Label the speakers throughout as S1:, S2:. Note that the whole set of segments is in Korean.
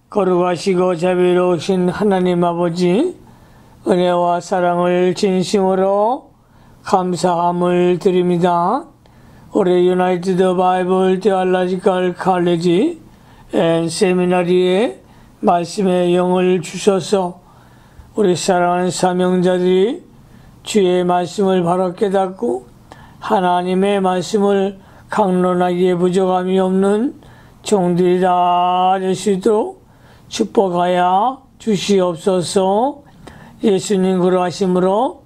S1: 거룩하시고 자비로우신 하나님 아버지, 은혜와 사랑을 진심으로 감사함을 드립니다. 올해 유나이티드 바이블 테올로지컬 칼리지 앤 세미나리에 말씀의 영을 주셔서 우리 사랑하는 사명자들이 주의 말씀을 바로 깨닫고 하나님의 말씀을 강론하기에 부족함이 없는 종들이 다 될 수 있도록 축복하여 주시옵소서. 예수님 그러하심으로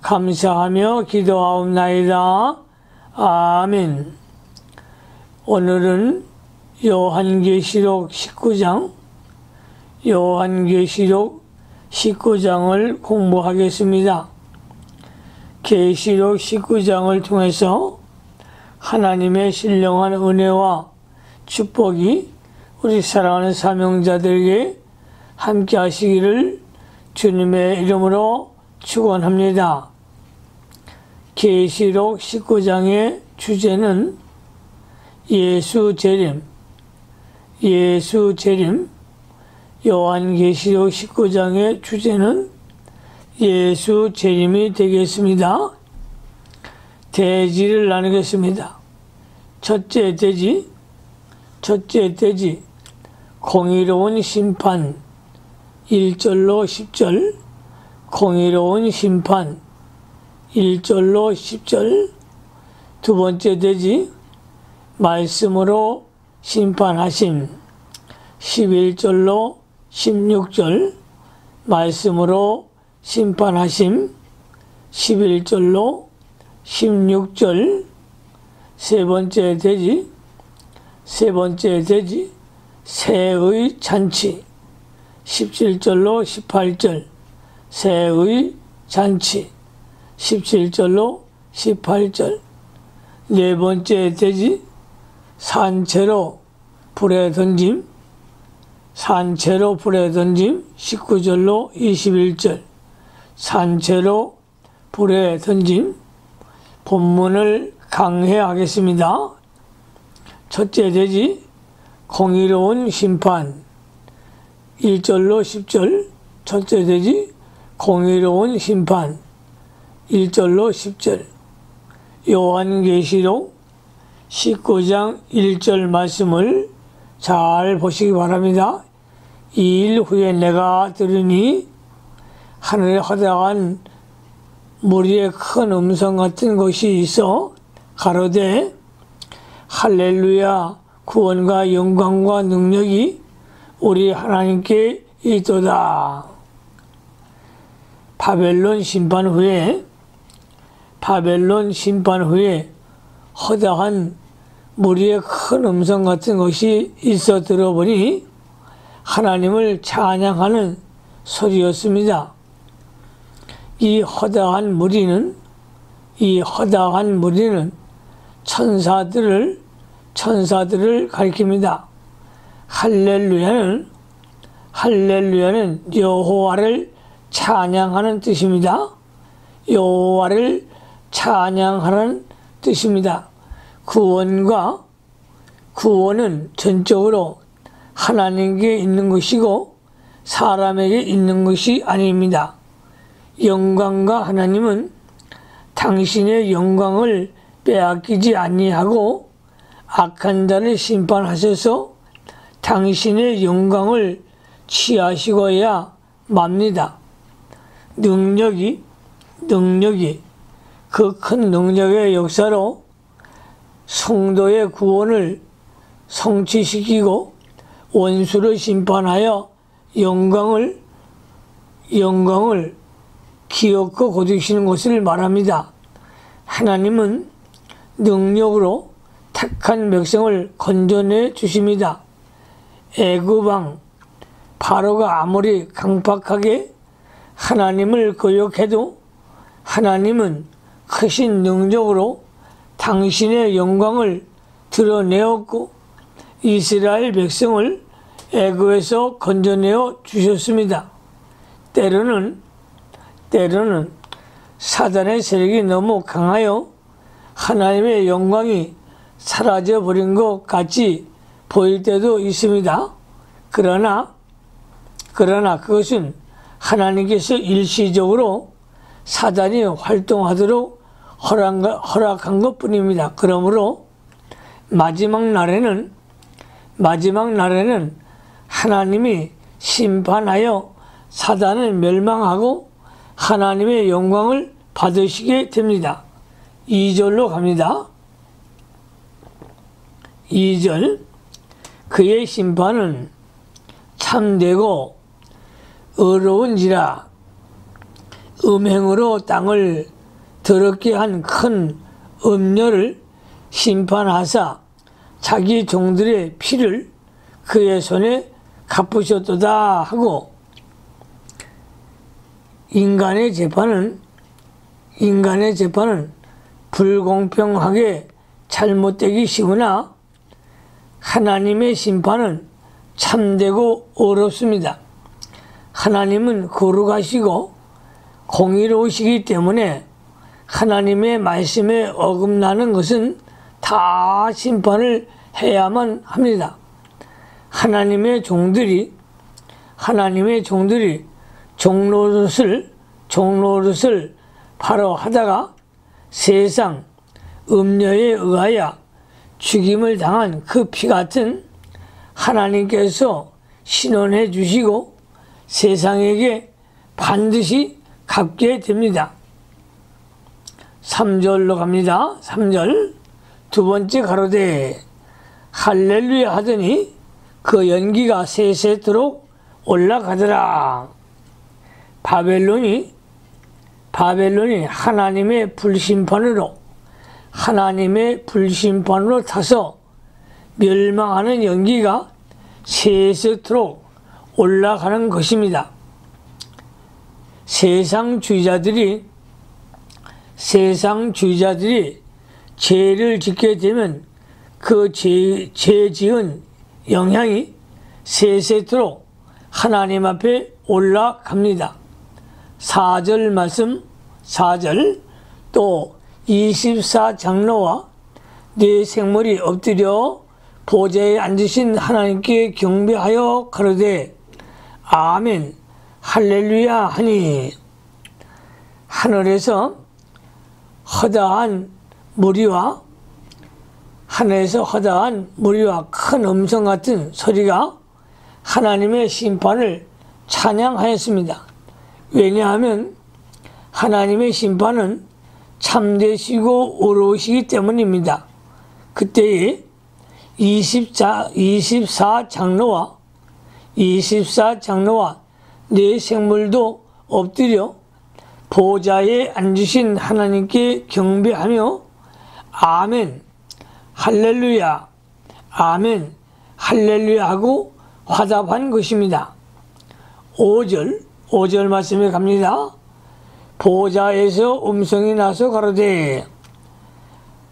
S1: 감사하며 기도하옵나이다. 아멘. 오늘은 요한계시록 19장을 공부하겠습니다. 계시록 19장을 통해서 하나님의 신령한 은혜와 축복이 우리 사랑하는 사명자들에게 함께 하시기를 주님의 이름으로 축원합니다. 계시록 19장의 주제는 예수 재림, 요한계시록 19장의 주제는 예수 재림이 되겠습니다. 대지를 나누겠습니다. 첫째 대지, 공의로운 심판 1절로 10절, 공의로운 심판 1절로 10절. 두 번째 대지, 말씀으로 심판하심 11절로 16절, 말씀으로 심판하심 11절로 16절. 세 번째 대지, 새의 잔치 17절로 18절, 새의 잔치 17절로 18절. 네 번째 대지, 산채로 불에 던짐 19절로 21절, 산채로 불에 던짐. 본문을 강해하겠습니다. 첫째 대지, 공의로운 심판 1절로 10절. 첫째 대지, 공의로운 심판 1절로 10절. 요한계시록 19장 1절 말씀을 잘 보시기 바랍니다. 2일 후에 내가 들으니 하늘에 허다한 무리의 큰 음성 같은 것이 있어 가로되 할렐루야, 구원과 영광과 능력이 우리 하나님께 있도다. 바벨론 심판 후에 허다한 무리의 큰 음성 같은 것이 있어 들어보니 하나님을 찬양하는 소리였습니다. 이 허다한 무리는 천사들을 가리킵니다. 할렐루야는 여호와를 찬양하는 뜻입니다. 여호와를 찬양하는 뜻입니다. 구원은 전적으로 하나님께 있는 것이고 사람에게 있는 것이 아닙니다. 영광과 하나님은 당신의 영광을 빼앗기지 아니하고 악한 자를 심판하셔서 당신의 영광을 취하시고야 맙니다. 능력이 그 큰 능력의 역사로 성도의 구원을 성취시키고 원수를 심판하여 영광을 기업고 거두시는 것을 말합니다. 하나님은 능력으로 택한 백성을 건져내 주십니다. 애굽왕 바로가 아무리 강팍하게 하나님을 거역해도 하나님은 크신 능력으로 당신의 영광을 드러내었고 이스라엘 백성을 애굽에서 건져내어 주셨습니다. 때로는 사단의 세력이 너무 강하여 하나님의 영광이 사라져버린 것 같이 보일 때도 있습니다. 그러나 그것은 하나님께서 일시적으로 사단이 활동하도록 허락한 것뿐입니다. 그러므로 마지막 날에는 하나님이 심판하여 사단을 멸망하고 하나님의 영광을 받으시게 됩니다. 2절로 갑니다. 2절, 그의 심판은 참되고 의로운지라 음행으로 땅을 더럽게 한 큰 음녀를 심판하사 자기 종들의 피를 그의 손에 갚으셨도다 하고, 인간의 재판은 불공평하게 잘못되기 쉬우나 하나님의 심판은 참되고 어렵습니다. 하나님은 거룩하시고 공의로우시기 때문에 하나님의 말씀에 어긋나는 것은 다 심판을 해야만 합니다. 하나님의 종들이 종노릇을 바로 하다가 세상 음녀에 의하여 죽임을 당한 그 피 같은 하나님께서 신원해 주시고 세상에게 반드시 갚게 됩니다. 3절로 갑니다. 3절, 두 번째 가로되 할렐루야 하더니 그 연기가 세세토록 올라가더라. 바벨론이 하나님의 불심판으로 타서 멸망하는 연기가 세세토록 올라가는 것입니다. 세상주의자들이 죄를 짓게 되면 그 죄 지은 영향이 세세토록 하나님 앞에 올라갑니다. 4절 말씀, 4절, 또 24장로와 네 생물이 엎드려 보좌에 앉으신 하나님께 경배하여 가로되 아멘 할렐루야 하니, 하늘에서 허다한 무리와 큰 음성 같은 소리가 하나님의 심판을 찬양하였습니다. 왜냐하면 하나님의 심판은 참되시고 어려우시기 때문입니다. 그때에 24장로와 네 생물도 엎드려 보좌에 앉으신 하나님께 경배하며 아멘 할렐루야 아멘 할렐루야 하고 화답한 것입니다. 5절 말씀에 갑니다. 보좌에서 음성이 나서 가로되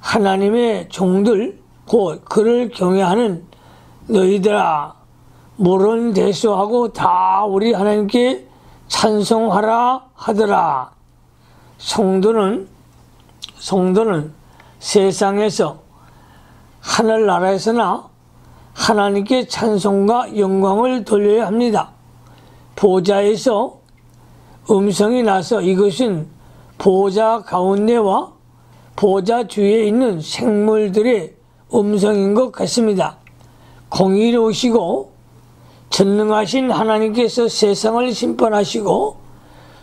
S1: 하나님의 종들 곧 그를 경외하는 너희들아 물은 대수하고 다 우리 하나님께 찬송하라 하더라. 성도는 세상에서 하늘나라에서나 하나님께 찬송과 영광을 돌려야 합니다. 보좌에서 음성이 나서 이것은 보좌 가운데와 보좌 주위에 있는 생물들의 음성인 것 같습니다. 공의로우시고 전능하신 하나님께서 세상을 심판하시고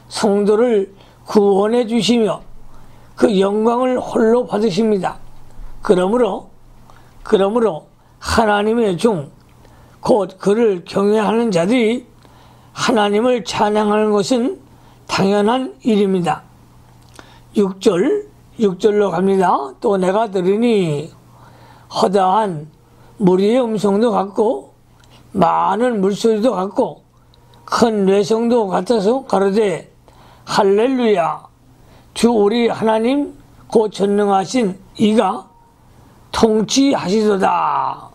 S1: 성도를 구원해 주시며 그 영광을 홀로 받으십니다. 그러므로 하나님의 종, 곧 그를 경외하는 자들이 하나님을 찬양하는 것은 당연한 일입니다. 6절로 갑니다. 또 내가 들으니 허다한 무리의 음성도 같고 많은 물소리도 같고 큰 뇌성도 같아서 가로되 할렐루야 주 우리 하나님 곧 전능하신 이가 통치하시도다.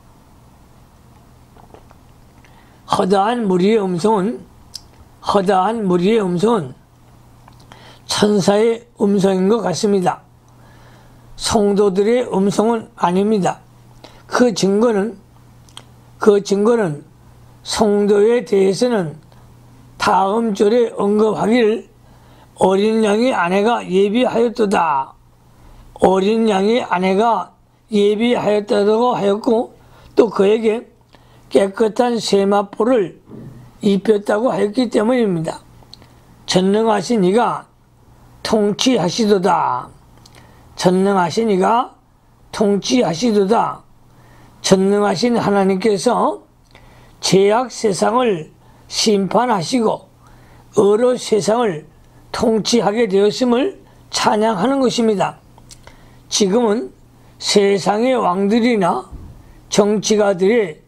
S1: 허다한 무리의 음성은 천사의 음성인 것 같습니다. 성도들의 음성은 아닙니다. 그 증거는 성도에 대해서는 다음 절에 언급하기를 어린 양의 아내가 예비하였도다. 어린 양의 아내가 예비하였다고 하였고 또 그에게 깨끗한 세마포를 입혔다고 하였기 때문입니다. 전능하신 이가 통치하시도다. 전능하신 이가 통치하시도다. 전능하신 하나님께서 죄악 세상을 심판하시고 의로 세상을 통치하게 되었음을 찬양하는 것입니다. 지금은 세상의 왕들이나 정치가들이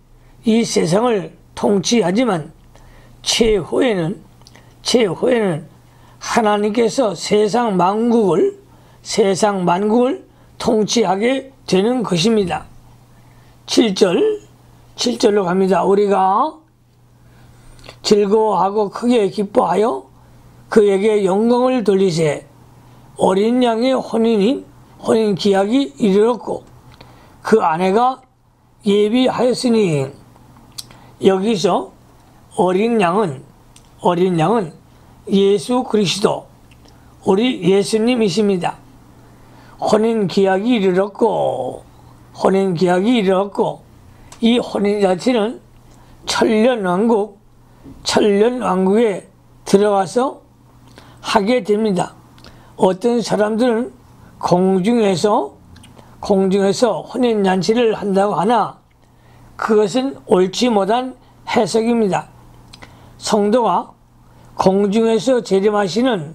S1: 이 세상을 통치하지만 최후에는 하나님께서 세상 만국을 통치하게 되는 것입니다. 7절로 갑니다. 우리가 즐거워하고 크게 기뻐하여 그에게 영광을 돌리세. 어린 양의 혼인 기약이 이르렀고 그 아내가 예비하였으니. 여기서 어린 양은 예수 그리스도 우리 예수님이십니다. 혼인 기약이 이르렀고 이 혼인 자체는 천년 왕국에 들어가서 하게 됩니다. 어떤 사람들은 공중에서 혼인 잔치를 한다고 하나 그것은 옳지 못한 해석입니다. 성도가 공중에서 재림하시는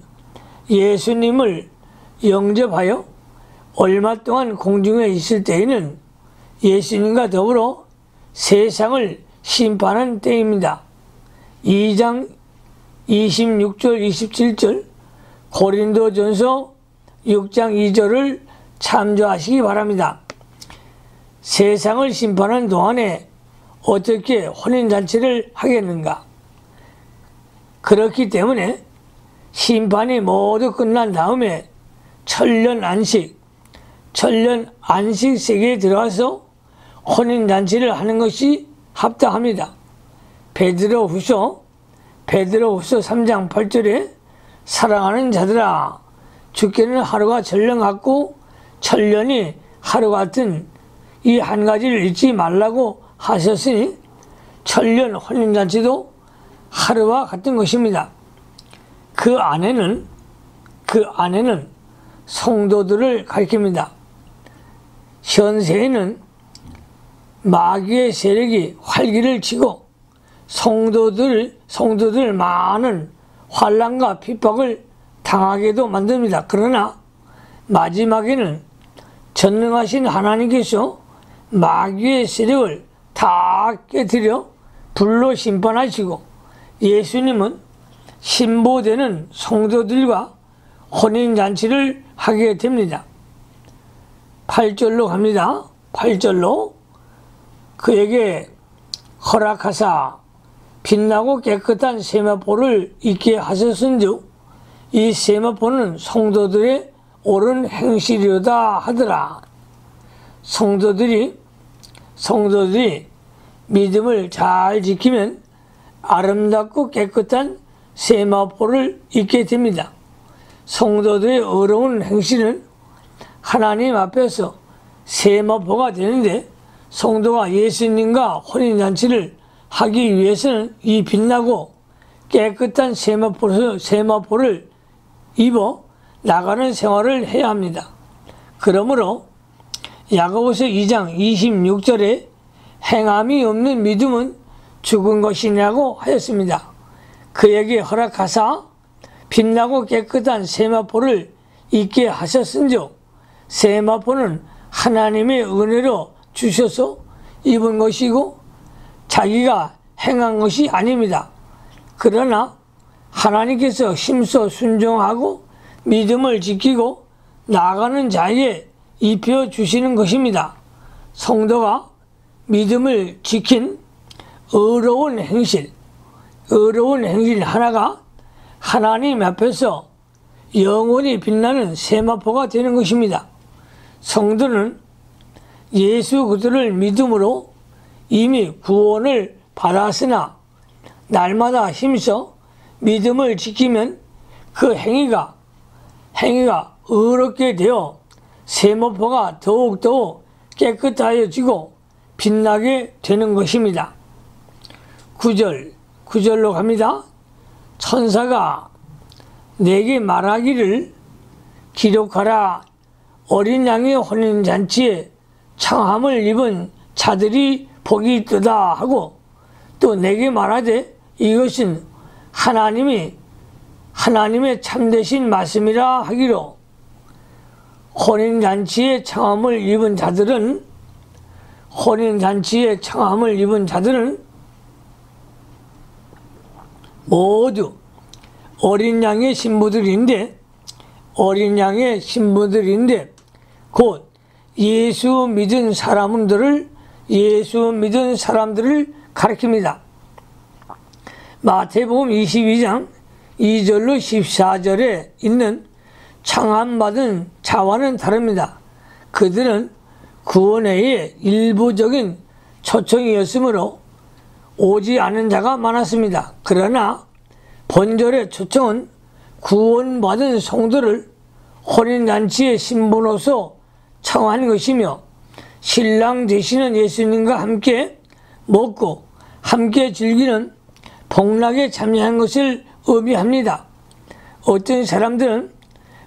S1: 예수님을 영접하여 얼마 동안 공중에 있을 때에는 예수님과 더불어 세상을 심판한 때입니다. 2장 26절 27절 고린도전서 6장 2절을 참조하시기 바랍니다. 세상을 심판한 동안에 어떻게 혼인잔치를 하겠는가? 그렇기 때문에 심판이 모두 끝난 다음에 천년 안식 세계에 들어가서 혼인잔치를 하는 것이 합당합니다. 베드로후서 3장 8절에 사랑하는 자들아 주께는 하루가 전령 같고 천년이 하루 같은 이 한 가지를 잊지 말라고 하셨으니 천년 혼인잔치도 하루와 같은 것입니다. 그 안에는 성도들을 가리킵니다. 현세에는 마귀의 세력이 활기를 치고 성도들 많은 환난과 핍박을 당하게도 만듭니다. 그러나 마지막에는 전능하신 하나님께서 마귀의 세력을 다 깨뜨려 불로 심판하시고 예수님은 신보되는 성도들과 혼인잔치를 하게 됩니다. 8절로 갑니다. 8절로 그에게 허락하사 빛나고 깨끗한 세마포를 입게 하셨은즉 이 세마포는 성도들의 옳은 행실이로다 하더라. 성도들이 믿음을 잘 지키면 아름답고 깨끗한 세마포를 입게 됩니다. 성도들의 어려운 행실은 하나님 앞에서 세마포가 되는데 성도가 예수님과 혼인잔치를 하기 위해서는 이 빛나고 깨끗한 세마포를 입어 나가는 생활을 해야 합니다. 그러므로 야고보서 2장 26절에 행함이 없는 믿음은 죽은 것이냐고 하였습니다. 그에게 허락하사 빛나고 깨끗한 세마포를 입게 하셨은즉 세마포는 하나님의 은혜로 주셔서 입은 것이고 자기가 행한 것이 아닙니다. 그러나 하나님께서 힘써 순종하고 믿음을 지키고 나아가는 자에게 입혀주시는 것입니다. 성도가 믿음을 지킨 의로운 행실 하나가 하나님 앞에서 영원히 빛나는 세마포가 되는 것입니다. 성도는 예수 그리스도를 믿음으로 이미 구원을 받았으나 날마다 힘써 믿음을 지키면 그 행위가 의롭게 되어 세모포가 더욱더욱 깨끗하여지고 빛나게 되는 것입니다. 9절로 갑니다. 천사가 내게 말하기를 기록하라. 어린 양의 혼인잔치에 청함을 입은 자들이 복이 있도다 하고 또 내게 말하되 이것은 하나님의 참되신 말씀이라 하기로 혼인잔치에 청함을 입은 자들은 모두 어린 양의 신부들인데 곧 예수 믿은 사람들을 가리킵니다. 마태복음 22장 2절로 14절에 있는 청함받은 자와는 다릅니다. 그들은 구원회의 일부적인 초청이었으므로 오지 않은 자가 많았습니다. 그러나 본절의 초청은 구원받은 성도를 혼인잔치의 신부로서 청한 것이며 신랑 되시는 예수님과 함께 먹고 함께 즐기는 복락에 참여한 것을 의미합니다. 어떤 사람들은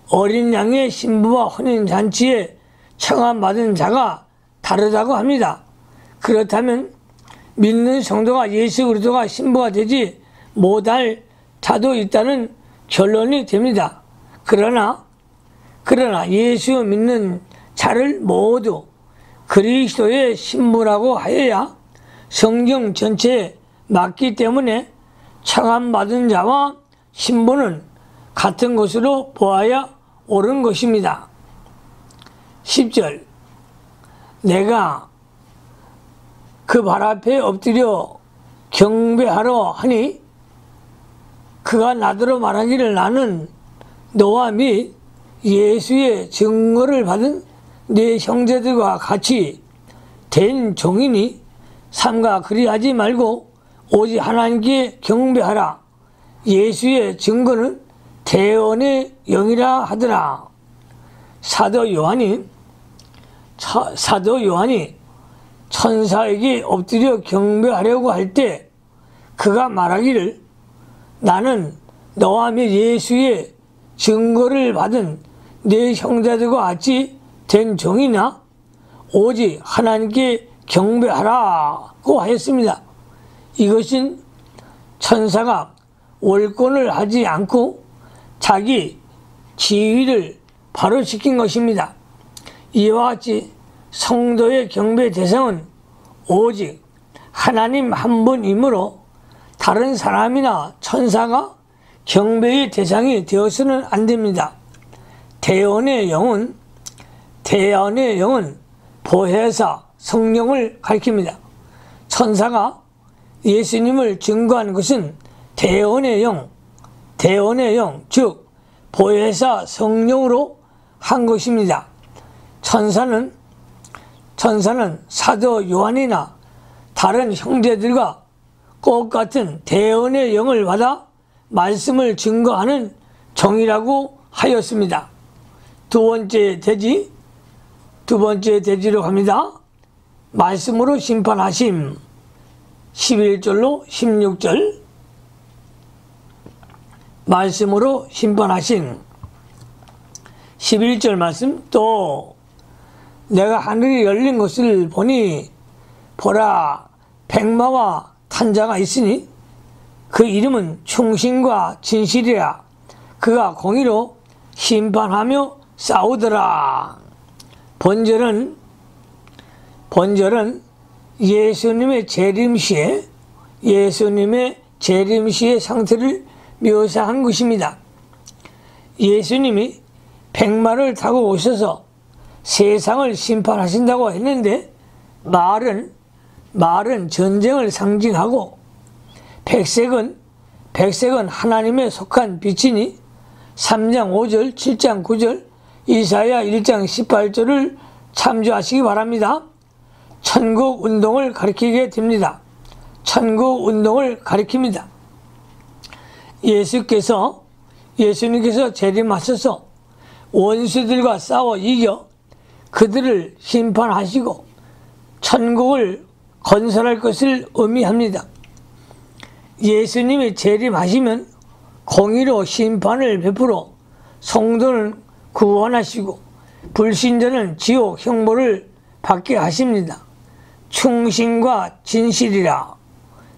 S1: 어린 양의 신부와 혼인잔치에 청함받은 자가 다르다고 합니다. 그렇다면 믿는 성도가 예수 그리스도가 신부가 되지 못할 자도 있다는 결론이 됩니다. 그러나 예수 믿는 자를 모두 그리스도의 신부라고 하여야 성경 전체에 맞기 때문에 청함받은 자와 신부는 같은 것으로 보아야 옳은 것입니다. 10절 내가 그 발 앞에 엎드려 경배하러 하니 그가 나더러 말하기를 나는 너와 및 예수의 증거를 받은 네 형제들과 같이 된 종이니 삼가 그리하지 말고 오직 하나님께 경배하라. 예수의 증거는 대언의 영이라 하더라. 사도 요한이 천사에게 엎드려 경배하려고 할 때 그가 말하기를 나는 너와 및 예수의 증거를 받은 네 형제들과 같이 된 종이나 오직 하나님께 경배하라고 하였습니다. 이것은 천사가 월권을 하지 않고 자기 지위를 바로 지킨 것입니다. 이와 같이 성도의 경배 대상은 오직 하나님 한 분이므로 다른 사람이나 천사가 경배의 대상이 되어서는 안 됩니다. 대언의 영은 보혜사 성령을 가리킵니다. 천사가 예수님을 증거한 것은 대언의 영, 즉 보혜사 성령으로 한 것입니다. 천사는 사도 요한이나 다른 형제들과 똑같은 대언의 영을 받아 말씀을 증거하는 종이라고 하였습니다. 두 번째 대지로 갑니다. 말씀으로 심판하심 11절로 16절 말씀으로 심판하심 11절 말씀 또 내가 하늘이 열린 것을 보니 보라 백마와 탄 자가 있으니 그 이름은 충신과 진실이라 그가 공의로 심판하며 싸우더라. 번절은 예수님의 재림시의 상태를 묘사한 것입니다. 예수님이 백마를 타고 오셔서 세상을 심판하신다고 했는데 말은 전쟁을 상징하고 백색은 하나님에 속한 빛이니 3장 5절, 7장 9절, 이사야 1장 18절을 참조하시기 바랍니다. 천국 운동을 가리키게 됩니다. 천국 운동을 가리킵니다. 예수님께서 재림하셔서 원수들과 싸워 이겨 그들을 심판하시고 천국을 건설할 것을 의미합니다. 예수님이 재림하시면 공의로 심판을 베풀어 성도는 구원하시고 불신자는 지옥 형벌을 받게 하십니다. 충신과 진실이라.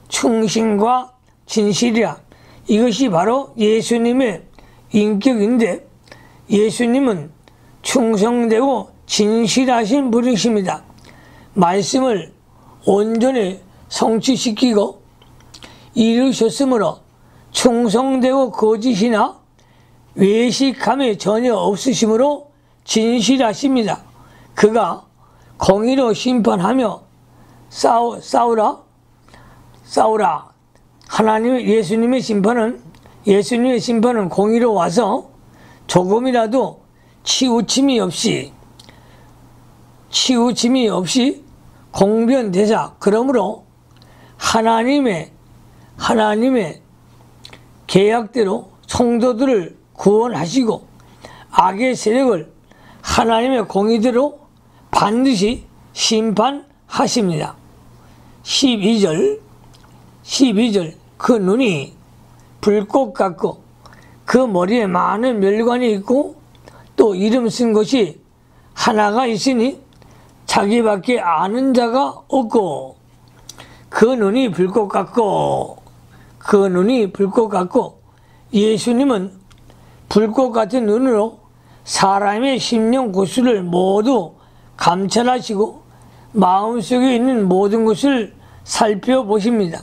S1: 충신과 진실이라. 이것이 바로 예수님의 인격인데 예수님은 충성되고 진실하신 분이십니다. 말씀을 온전히 성취시키고 이루셨으므로 충성되고 거짓이나 외식함이 전혀 없으시므로 진실하십니다. 그가 공의로 심판하며 싸우라. 예수님의 심판은 공의로 와서 조금이라도 치우침이 없이 공변되자. 그러므로 하나님의 계약대로 성도들을 구원하시고 악의 세력을 하나님의 공의대로 반드시 심판하십니다. 12절 그 눈이 불꽃 같고 그 머리에 많은 멸관이 있고 또 이름 쓴 것이 하나가 있으니 자기밖에 아는 자가 없고 그 눈이 불꽃 같고 예수님은 불꽃 같은 눈으로 사람의 심령 구슬을 모두 감찰하시고 마음속에 있는 모든 것을 살펴보십니다.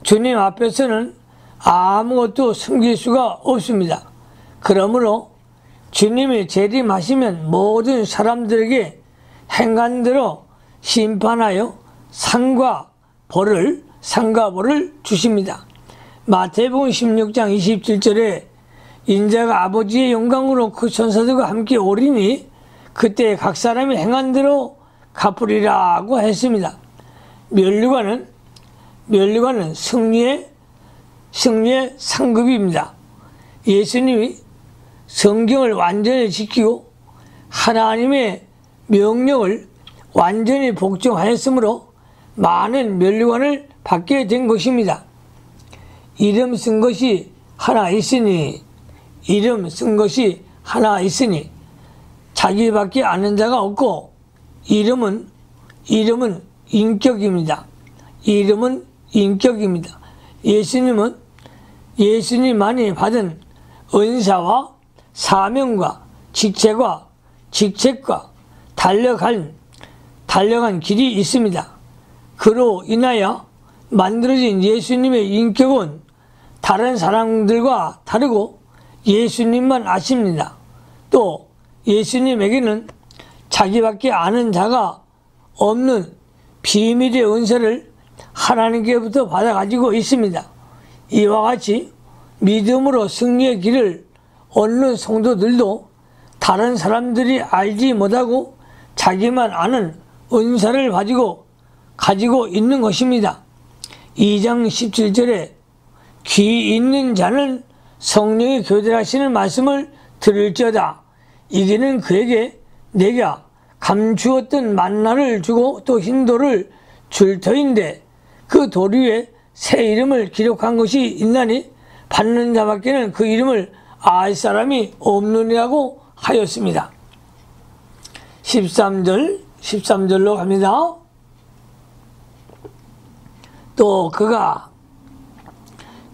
S1: 주님 앞에서는 아무것도 숨길 수가 없습니다. 그러므로 주님이 재림하시면 모든 사람들에게 행한 대로 심판하여 상과 벌을 주십니다. 마태복음 16장 27절에 인자가 아버지의 영광으로 그 천사들과 함께 오리니 그때 각 사람이 행한 대로 갚으리라고 했습니다. 면류관은 승리의 상급입니다. 예수님이 성경을 완전히 지키고 하나님의 명령을 완전히 복종하였으므로 많은 면류관을 받게 된 것입니다. 이름 쓴 것이 하나 있으니 자기밖에 아는 자가 없고 이름은 인격입니다. 예수님만이 받은 은사와 사명과 직책과 달려간 길이 있습니다. 그로 인하여 만들어진 예수님의 인격은 다른 사람들과 다르고 예수님만 아십니다. 또 예수님에게는 자기밖에 아는 자가 없는 비밀의 은사를 하나님께부터 받아가지고 있습니다. 이와 같이 믿음으로 승리의 길을 얻는 성도들도 다른 사람들이 알지 못하고 자기만 아는 은사를 가지고 있는 것입니다. 2장 17절에 귀 있는 자는 성령이 교대하시는 말씀을 들을지어다. 이게는 그에게 내가 감추었던 만나를 주고 또 흰돌을 줄 터인데 그 돌 위에 새 이름을 기록한 것이 있나니 받는 자밖에는 그 이름을 알 사람이 없느니라고 하였습니다. 13절로 갑니다. 또 그가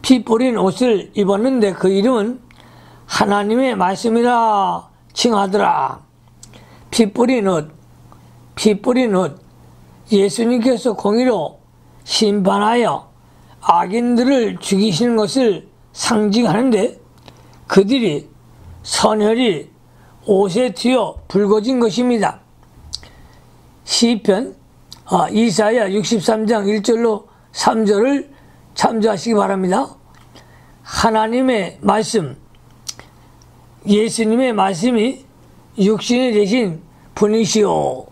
S1: 피 뿌린 옷을 입었는데 그 이름은 하나님의 말씀이라 칭하더라. 피 뿌린 옷. 예수님께서 공의로 심판하여 악인들을 죽이시는 것을 상징하는데 그들이 선혈이 옷에 튀어 붉어진 것입니다. 시편 이사야 63장 1절로 3절을 참조하시기 바랍니다. 하나님의 말씀, 예수님의 말씀이 육신이 되신 분이시오.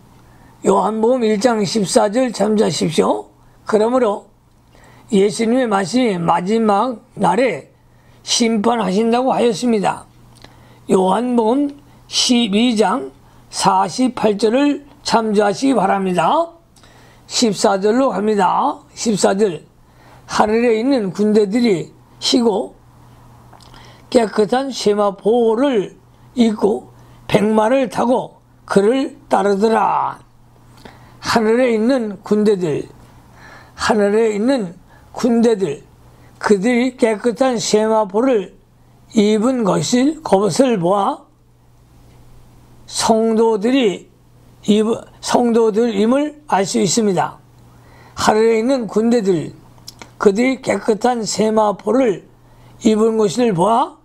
S1: 요한복음 1장 14절 참조하십시오. 그러므로 예수님의 말씀이 마지막 날에 심판하신다고 하였습니다. 요한복음 12장 48절을 참조하시기 바랍니다. 14절로 갑니다. 14절. 하늘에 있는 군대들이 쉬고 깨끗한 세마포를 입고 백마를 타고 그를 따르더라. 하늘에 있는 군대들, 그들이 깨끗한 세마포를 입은 것을 보아 성도들임을 알 수 있습니다. 하늘에 있는 군대들, 그들이 깨끗한 세마포를 입은 것을 보아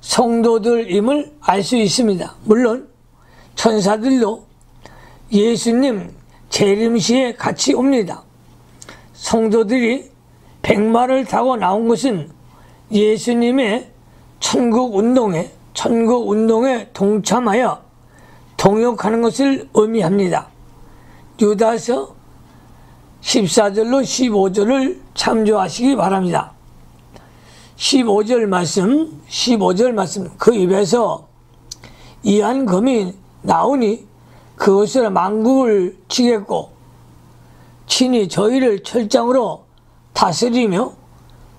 S1: 성도들임을 알 수 있습니다. 물론 천사들도 예수님 재림시에 같이 옵니다. 성도들이 백마를 타고 나온 것은 예수님의 천국 운동에 동참하여 동역하는 것을 의미합니다. 유다서 14절로 15절을 참조하시기 바랍니다. 15절 말씀, 그 입에서 이한 검이 나오니 그것으로 만국을 치겠고 친히 저희를 철장으로 다스리며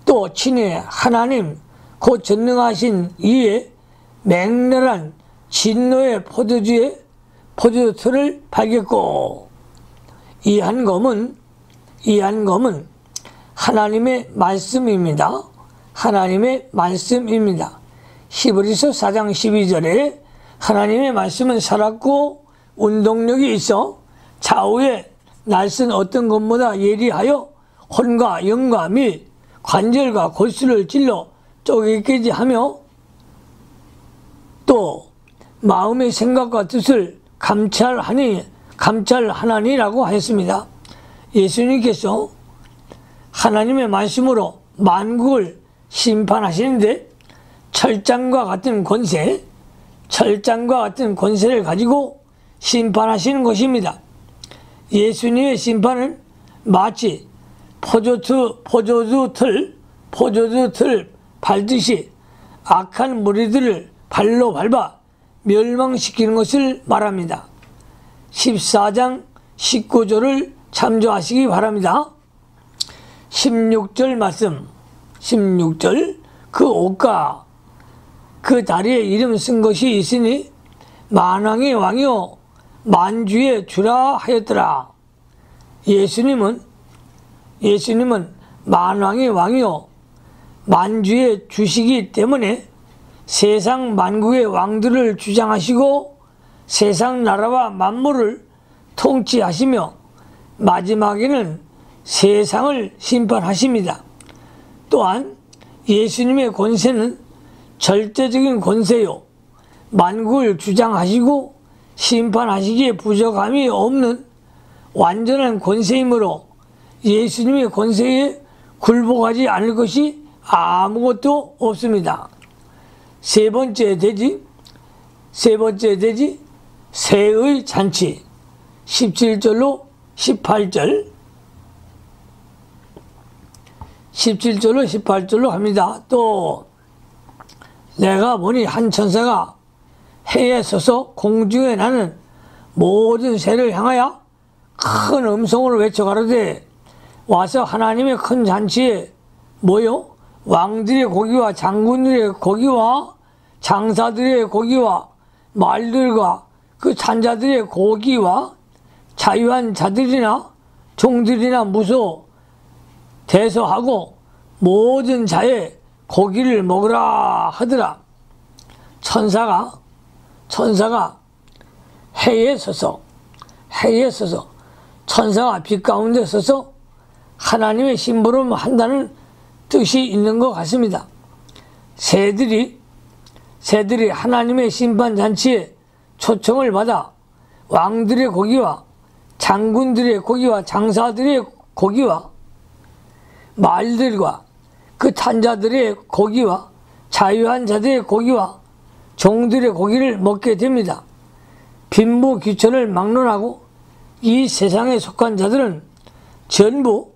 S1: 또 친히 하나님 곧 전능하신 이의 맹렬한 진노의 포도주를 팔겠고, 이 한 검은 하나님의 말씀입니다. 하나님의 말씀입니다. 히브리서 4장 12절에 하나님의 말씀은 살았고 운동력이 있어 좌우의 날선 어떤 것보다 예리하여 혼과 영과 및 관절과 골수를 찔러 쪼개기까지 하며 또 마음의 생각과 뜻을 감찰하나니라고 하였습니다. 예수님께서 하나님의 말씀으로 만국을 심판하시는데 철장과 같은 권세를 가지고 심판하시는 것입니다. 예수님의 심판은 마치 포도주 틀 밟듯이 악한 무리들을 발로 밟아 멸망시키는 것을 말합니다. 14장 19절을 참조하시기 바랍니다. 16절 말씀, 16절. 그 옷과 그 다리에 이름 쓴 것이 있으니 만왕의 왕이요 만주의 주라 하였더라. 예수님은 만왕의 왕이요 만주의 주시기 때문에 세상 만국의 왕들을 주장하시고 세상 나라와 만물을 통치하시며 마지막에는 세상을 심판하십니다. 또한 예수님의 권세는 절대적인 권세요 만국을 주장하시고 심판하시기에 부족함이 없는 완전한 권세이므로 예수님의 권세에 굴복하지 않을 것이 아무것도 없습니다. 세 번째 대지 새의 잔치 17절로 18절로 합니다. 또 내가 보니 한 천사가 해에 서서 공중에 나는 모든 새를 향하여 큰 음성으로 외쳐 가로되 와서 하나님의 큰 잔치에 모여 왕들의 고기와 장군들의 고기와 장사들의 고기와 말들과 그 산자들의 고기와 자유한 자들이나 종들이나 무소 대소하고 모든 자의 고기를 먹으라 하더라. 천사가 해에 서서 천사가 빛 가운데 서서 하나님의 심부름 한다는 뜻이 있는 것 같습니다. 새들이 하나님의 심판잔치에 초청을 받아 왕들의 고기와 장군들의 고기와 장사들의 고기와 말들과 그 탄자들의 고기와 자유한 자들의 고기와 종들의 고기를 먹게 됩니다. 빈부귀천을 막론하고 이 세상에 속한 자들은 전부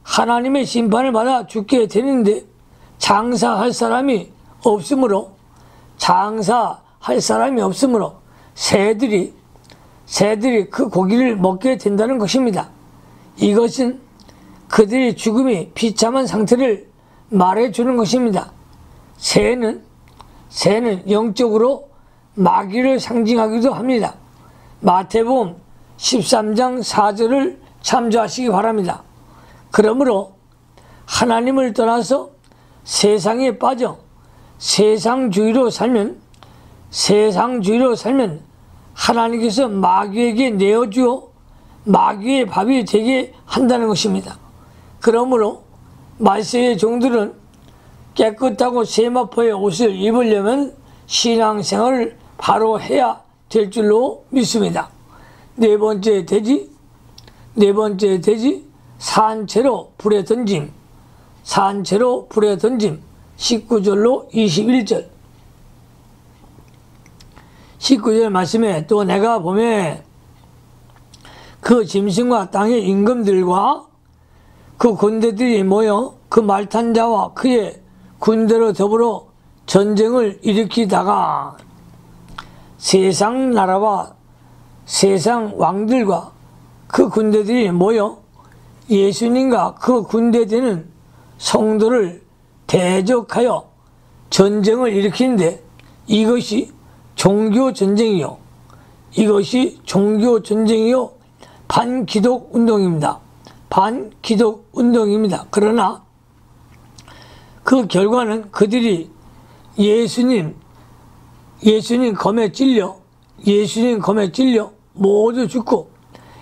S1: 하나님의 심판을 받아 죽게 되는데 장사할 사람이 없으므로 새들이 그 고기를 먹게 된다는 것입니다. 이것은 그들의 죽음이 비참한 상태를 말해주는 것입니다. 새는 영적으로 마귀를 상징하기도 합니다. 마태복음 13장 4절을 참조하시기 바랍니다. 그러므로 하나님을 떠나서 세상에 빠져 세상주의로 살면 하나님께서 마귀에게 내어주어 마귀의 밥이 되게 한다는 것입니다. 그러므로 말세의 종들은 깨끗하고 세마포의 옷을 입으려면 신앙생활을 바로 해야 될 줄로 믿습니다. 네 번째 돼지, 산채로 불에 던짐, 19절로 21절. 19절 말씀에 또 내가 보매 그 짐승과 땅의 임금들과 그 군대들이 모여 그 말탄 자와 그의 군대로 더불어 전쟁을 일으키다가 세상 나라와 세상 왕들과 그 군대들이 모여 예수님과 그 군대되는 성도를 대적하여 전쟁을 일으키는데 이것이 종교 전쟁이요 반기독 운동입니다. 그러나 그 결과는 그들이 예수님 검에 찔려 모두 죽고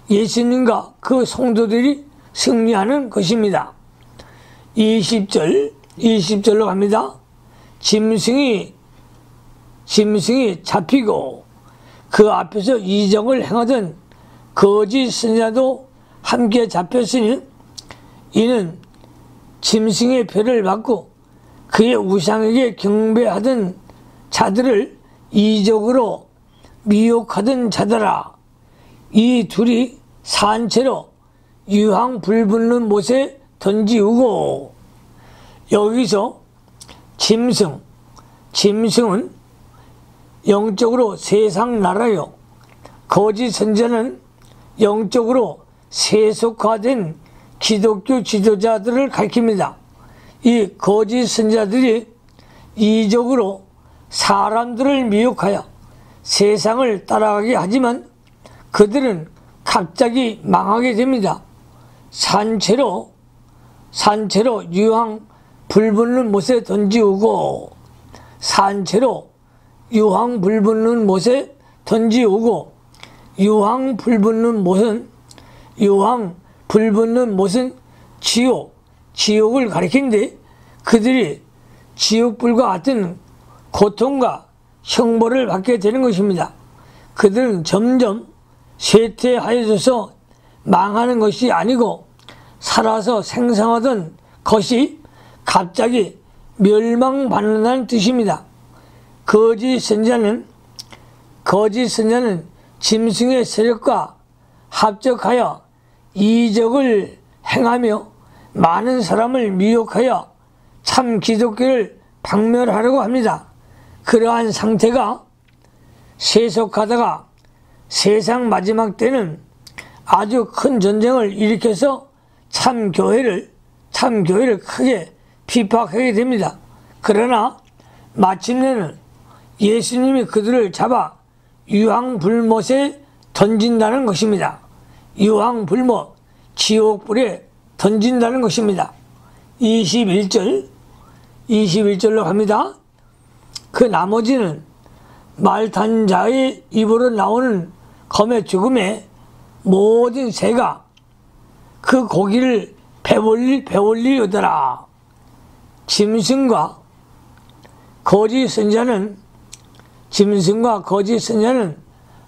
S1: 예수님과 그 성도들이 승리하는 것입니다. 20절로 갑니다. 짐승이 잡히고 그 앞에서 이적을 행하던 거짓 선지자도 함께 잡혔으니 이는 짐승의 표를 받고 그의 우상에게 경배하던 자들을 이적으로 미혹하던 자더라. 이 둘이 산채로 유황 불붙는 못에 던지우고. 여기서 짐승은 영적으로 세상 나라요, 거짓 선지자는 영적으로 세속화된 기독교 지도자들을 가리킵니다. 이 거짓 선지자들이 이적으로 사람들을 미혹하여 세상을 따라가게 하지만 그들은 갑자기 망하게 됩니다. 산채로 유황 불붙는 못에 던지우고, 유황 불붙는 못은 지옥을 가리키는데 그들이 지옥불과 같은 고통과 형벌을 받게 되는 것입니다. 그들은 점점 쇠퇴하여져서 망하는 것이 아니고 살아서 생성하던 것이 갑자기 멸망받는다는 뜻입니다. 거짓 선지자는 짐승의 세력과 합적하여 이적을 행하며 많은 사람을 미혹하여 참 기독교를 박멸하려고 합니다. 그러한 상태가 세속하다가 세상 마지막 때는 아주 큰 전쟁을 일으켜서 참 교회를 크게 비박하게 됩니다. 그러나 마침내는 예수님이 그들을 잡아 유황불못에 던진다는 것입니다. 유황불못, 지옥불에 던진다는 것입니다. 21절로 갑니다. 그 나머지는 말탄 자의 입으로 나오는 검의 죽음에 모든 새가 그 고기를 배올리려더라. 짐승과 거짓 선지자는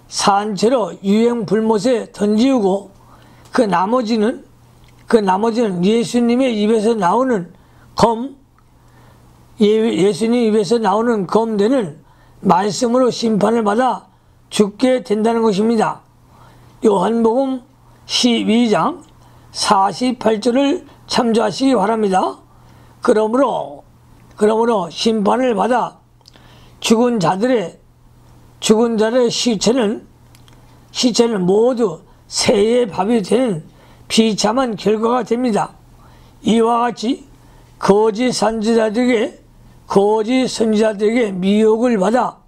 S1: 산채로 유황 불못에 던지우고 그 나머지는 예수님의 입에서 나오는 검되는 말씀으로 심판을 받아 죽게 된다는 것입니다. 요한복음 12장 48절을 참조하시기 바랍니다. 그러므로 심판을 받아 죽은 자들의 시체는 모두 새의 밥이 되는 비참한 결과가 됩니다. 이와 같이 거짓 선지자들에게 미혹을 받아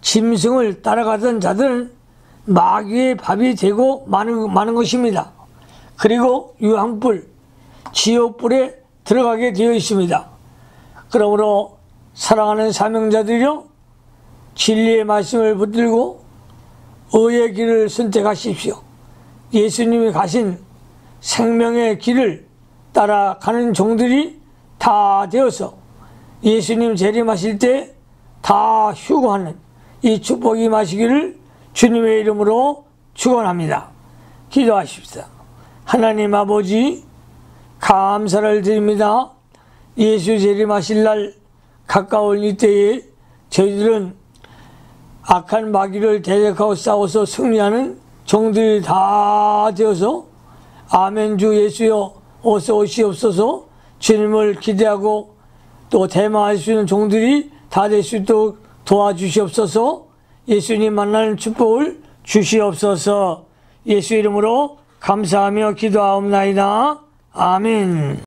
S1: 짐승을 따라가던 자들은 마귀의 밥이 되고 마는 것입니다. 그리고 유황불, 지옥불에 들어가게 되어 있습니다. 그러므로 사랑하는 사명자들이여, 진리의 말씀을 붙들고 의의 길을 선택하십시오. 예수님이 가신 생명의 길을 따라가는 종들이 다 되어서 예수님 재림하실 때 다 휴거하는 이 축복이 마시기를 주님의 이름으로 축원합니다. 기도하십시다. 하나님 아버지, 감사를 드립니다. 예수 재림하실 날 가까운 이때에 저희들은 악한 마귀를 대적하고 싸워서 승리하는 종들이 다 되어서 아멘 주 예수여 어서 오시옵소서 주님을 기대하고 또 대마할 수 있는 종들이 다 될 수 있도록 도와주시옵소서. 예수님 만나는 축복을 주시옵소서. 예수 이름으로 감사하며 기도하옵나이다. 아멘.